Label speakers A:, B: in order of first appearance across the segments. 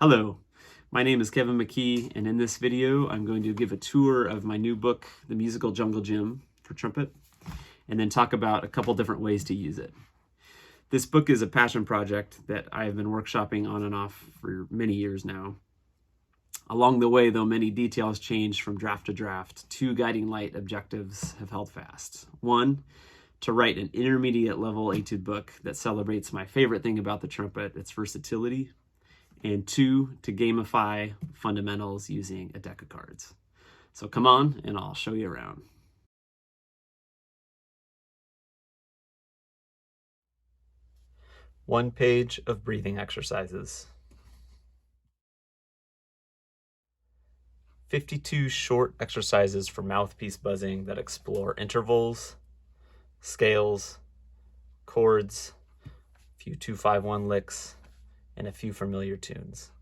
A: Hello, my name is Kevin McKee, and in this video I'm going to give a tour of my new book, The Musical Jungle Gym for Trumpet, and then talk about a couple different ways to use it. This book is a passion project that I have been workshopping on and off for many years now. Along the way, though many details changed from draft to draft, two guiding light objectives have held fast. One, to write an intermediate level etude book that celebrates my favorite thing about the trumpet, its versatility. And two, to gamify fundamentals using a deck of cards. So come on, and I'll show you around. One page of breathing exercises. 52 short exercises for mouthpiece buzzing that explore intervals, scales, chords, a few 2-5-1 licks, and a few familiar tunes.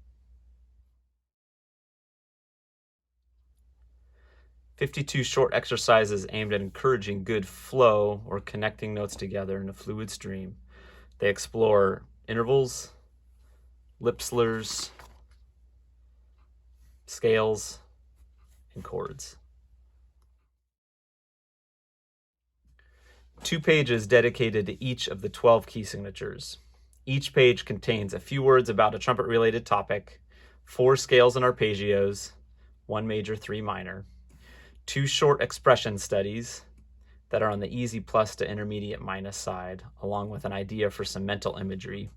A: 52 short exercises aimed at encouraging good flow or connecting notes together in a fluid stream. They explore intervals, lip slurs, scales, and chords. 2 pages dedicated to each of the 12 key signatures. Each page contains a few words about a trumpet-related topic, 4 scales and arpeggios, 1 major, 3 minor, 2 short expression studies that are on the easy plus to intermediate minus side, along with an idea for some mental imagery,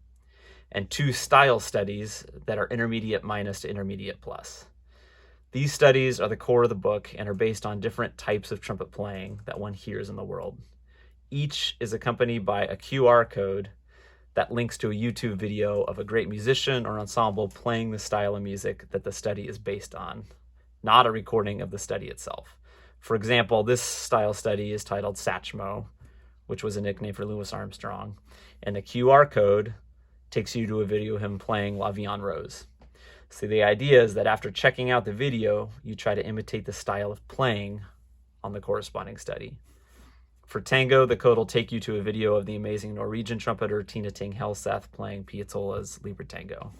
A: and 2 style studies that are intermediate minus to intermediate plus. These studies are the core of the book and are based on different types of trumpet playing that one hears in the world. Each is accompanied by a QR code that links to a YouTube video of a great musician or ensemble playing the style of music that the study is based on, not a recording of the study itself. For example, this style study is titled Satchmo, which was a nickname for Louis Armstrong, and the QR code takes you to a video of him playing La Vie en Rose. So the idea is that after checking out the video, you try to imitate the style of playing on the corresponding study. For tango, the code will take you to a video of the amazing Norwegian trumpeter Tina Ting Helseth playing Piazzolla's Libre Tango.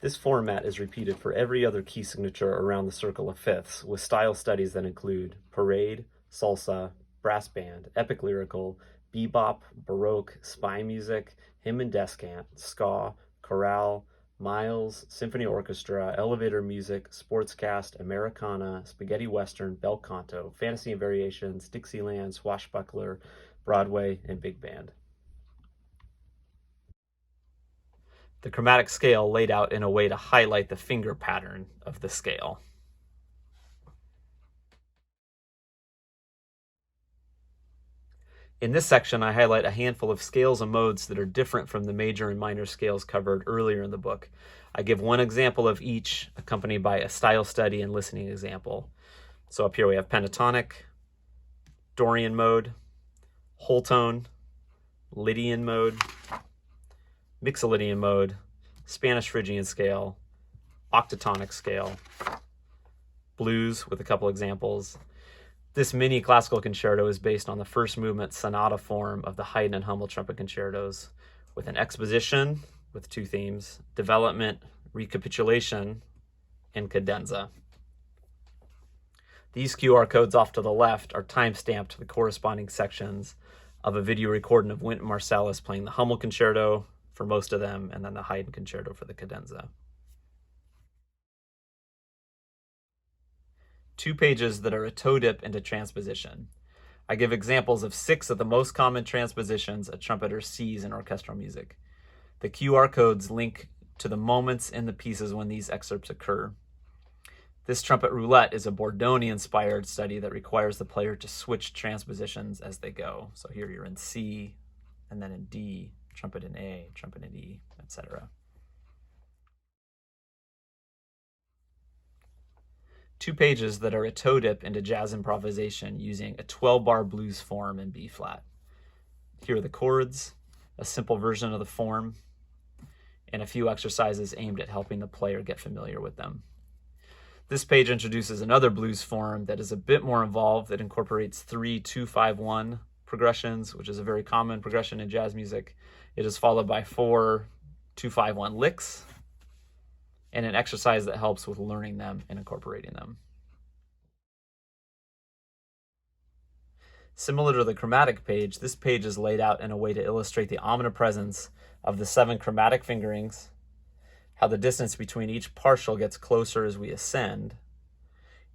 A: This format is repeated for every other key signature around the circle of fifths, with style studies that include parade, salsa, brass band, epic lyrical, bebop, baroque, spy music, hymn and descant, ska, chorale, miles, symphony orchestra, elevator music, sportscast, Americana, spaghetti western, bel canto, fantasy and variations, Dixieland, swashbuckler, Broadway, and big band. The chromatic scale laid out in a way to highlight the finger pattern of the scale. In this section, I highlight a handful of scales and modes that are different from the major and minor scales covered earlier in the book. I give one example of each, accompanied by a style study and listening example. So up here we have pentatonic, Dorian mode, whole tone, Lydian mode, Mixolydian mode, Spanish Phrygian scale, octatonic scale, blues with a couple examples. This mini classical concerto is based on the first movement sonata form of the Haydn and Hummel trumpet concertos, with an exposition with 2 themes, development, recapitulation, and cadenza. These QR codes off to the left are time-stamped to the corresponding sections of a video recording of Wynton Marsalis playing the Hummel concerto for most of them, and then the Haydn concerto for the cadenza. 2 pages that are a toe dip into transposition. I give examples of 6 of the most common transpositions a trumpeter sees in orchestral music. The QR codes link to the moments in the pieces when these excerpts occur. This trumpet roulette is a Bordoni-inspired study that requires the player to switch transpositions as they go. So here you're in C, and then in D, trumpet in A, trumpet in E, etc. 2 pages that are a toe dip into jazz improvisation using a 12-bar blues form in B flat. Here are the chords, a simple version of the form, and a few exercises aimed at helping the player get familiar with them. This page introduces another blues form that is a bit more involved, that incorporates 3 2-5-1 progressions, which is a very common progression in jazz music. It is followed by 4 2-5-1 licks, and an exercise that helps with learning them and incorporating them. Similar to the chromatic page, this page is laid out in a way to illustrate the omnipresence of the 7 chromatic fingerings, how the distance between each partial gets closer as we ascend,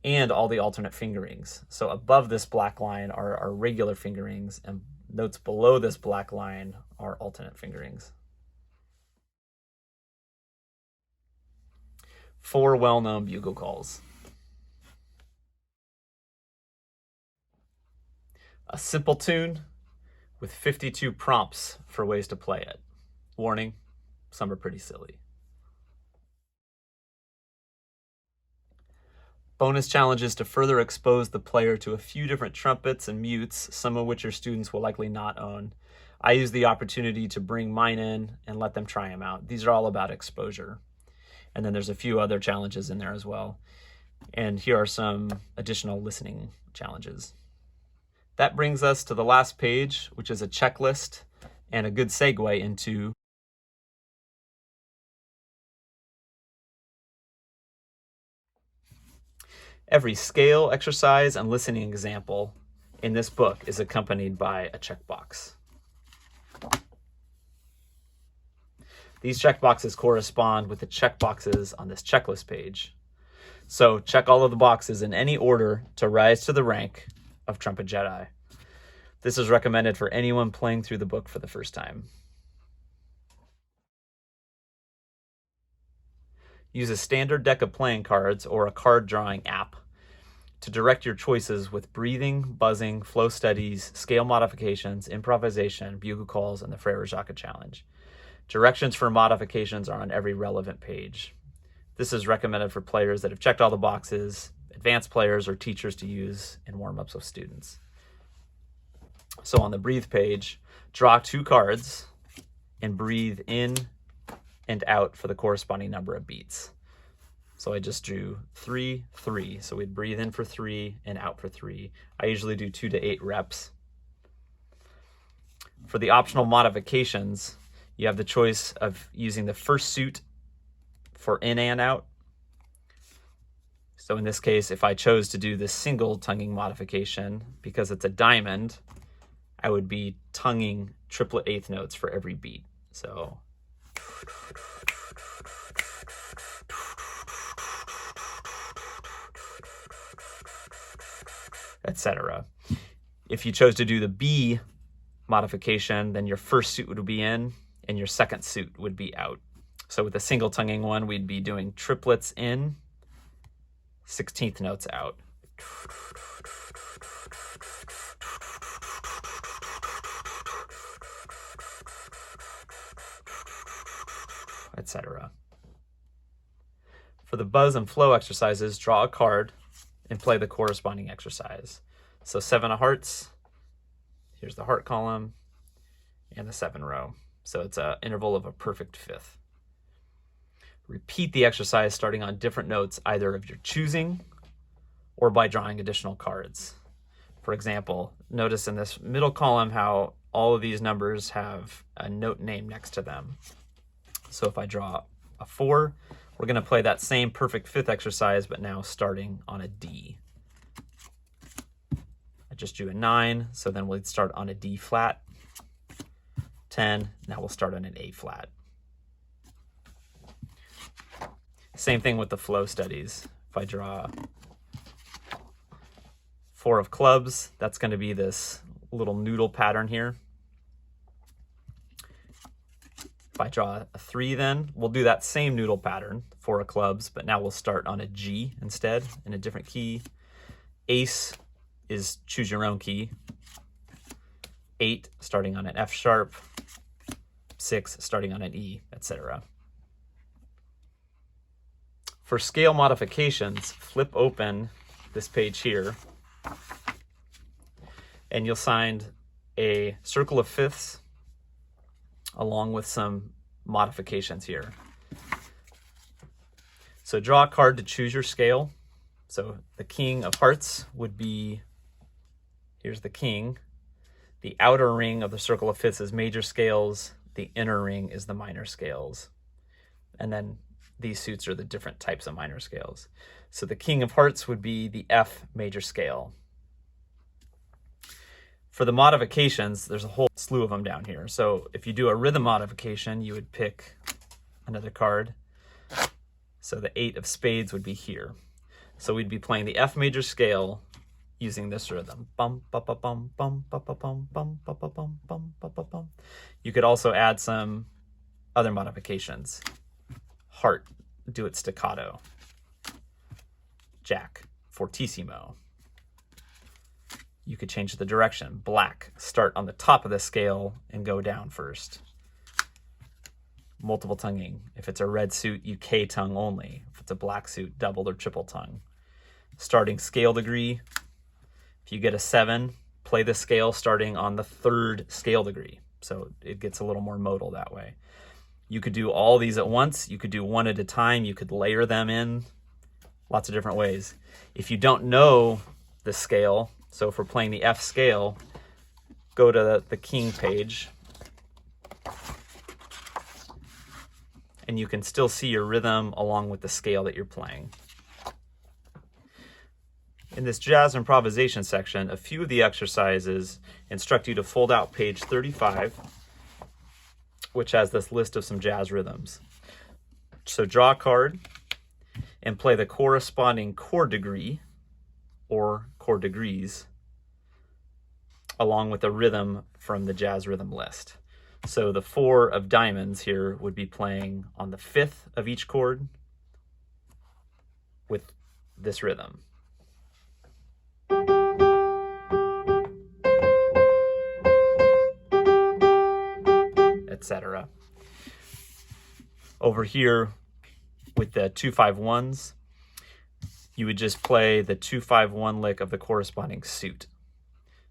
A: and all the alternate fingerings. So above this black line are our regular fingerings, and notes below this black line are alternate fingerings. 4 well-known bugle calls. A simple tune with 52 prompts for ways to play it. Warning, some are pretty silly. Bonus challenges to further expose the player to a few different trumpets and mutes, some of which your students will likely not own. I use the opportunity to bring mine in and let them try them out. These are all about exposure. And then there's a few other challenges in there as well. And here are some additional listening challenges. That brings us to the last page, which is a checklist and a good segue into every scale, exercise, and listening example in this book is accompanied by a checkbox. These checkboxes correspond with the checkboxes on this checklist page. So check all of the boxes in any order to rise to the rank of Trumpet Jedi. This is recommended for anyone playing through the book for the first time. Use a standard deck of playing cards or a card drawing app to direct your choices with breathing, buzzing, flow studies, scale modifications, improvisation, bugle calls, and the Frère Jaques challenge. Directions for modifications are on every relevant page. This is recommended for players that have checked all the boxes, advanced players, or teachers to use in warm-ups with students. So on the breathe page, draw 2 cards and breathe in and out for the corresponding number of beats. So I just drew 3, 3. So we'd breathe in for 3 and out for 3. I usually do 2 to 8 reps. For the optional modifications, you have the choice of using the first suit for in and out. So in this case, if I chose to do the single tonguing modification, because it's a diamond, I would be tonguing triplet eighth notes for every beat. So etc. If you chose to do the B modification, then your first suit would be in and your second suit would be out. So with the single tonguing one, we'd be doing triplets in, 16th notes out. Etc. For the buzz and flow exercises, draw a card and play the corresponding exercise. So 7 of hearts, here's the heart column, and the 7 row. So it's an interval of a perfect fifth. Repeat the exercise starting on different notes, either of your choosing or by drawing additional cards. For example, notice in this middle column how all of these numbers have a note name next to them. So if I draw a 4, we're going to play that same perfect fifth exercise, but now starting on a D. I just drew a 9, so then we'll start on a D flat. 10, now we'll start on an A flat. Same thing with the flow studies. If I draw 4 of clubs, that's going to be this little noodle pattern here. If I draw a 3, then we'll do that same noodle pattern, 4 of clubs, but now we'll start on a G instead in a different key. Ace is choose your own key. 8 starting on an F sharp, 6 starting on an E, etc. For scale modifications, flip open this page here, and you'll find a circle of fifths along with some modifications here. So draw a card to choose your scale. So the king of hearts would be, here's the king. The outer ring of the circle of fifths is major scales. The inner ring is the minor scales. And then these suits are the different types of minor scales. So the King of Hearts would be the F major scale. For the modifications, there's a whole slew of them down here. So if you do a rhythm modification, you would pick another card. So the 8 of spades would be here. So we'd be playing the F major scale using this rhythm. Bum, ba, ba, bum, bum, ba, ba, bum, bum, ba, ba, bum, bum, ba, ba, bum. You could also add some other modifications. Heart, do it staccato. Jack, fortissimo. You could change the direction. Black, start on the top of the scale and go down first. Multiple tonguing. If it's a red suit, you K tongue only. If it's a black suit, double or triple tongue. Starting scale degree. If you get a 7, play the scale starting on the 3rd scale degree. So it gets a little more modal that way. You could do all these at once. You could do one at a time. You could layer them in. Lots of different ways. If you don't know the scale, so if we're playing the F scale, go to the King page, and you can still see your rhythm along with the scale that you're playing. In this jazz improvisation section, a few of the exercises instruct you to fold out page 35, which has this list of some jazz rhythms. So draw a card and play the corresponding chord degree or chord degrees along with a rhythm from the jazz rhythm list. So the 4 of diamonds here would be playing on the 5th of each chord with this rhythm. Etc. Over here with the 2-5-1s, you would just play the 2-5-1 lick of the corresponding suit.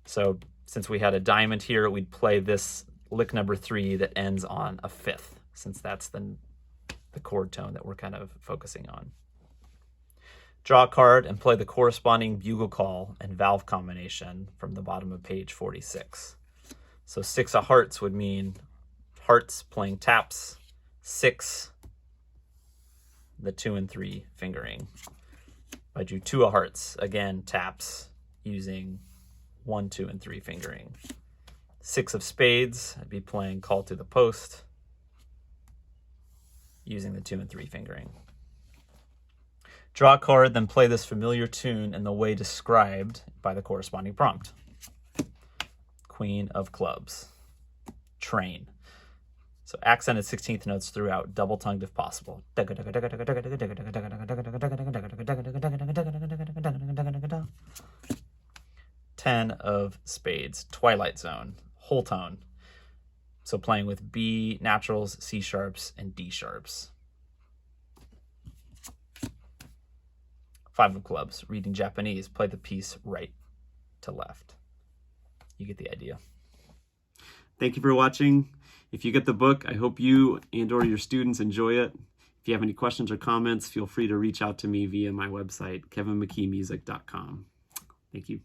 A: So since we had a diamond here, we'd play this lick number 3 that ends on a 5th, since that's the chord tone that we're kind of focusing on. Draw a card and play the corresponding bugle call and valve combination from the bottom of page 46. So 6 of hearts would mean hearts playing taps, 6, the 2 and 3 fingering. If I do 2 of hearts, again, taps using 1, 2, and 3 fingering. 6 of spades, I'd be playing call to the post using the 2 and 3 fingering. Draw a card, then play this familiar tune in the way described by the corresponding prompt. Queen of clubs. Train. So accented 16th notes throughout, double tongued if possible. 10 of spades, twilight zone, whole tone. So playing with B naturals, C sharps, and D sharps. 5 of clubs, reading Japanese, play the piece right to left. You get the idea. Thank you for watching. If you get the book, I hope you and or your students enjoy it. If you have any questions or comments, feel free to reach out to me via my website, kevinmckeemusic.com. Thank you.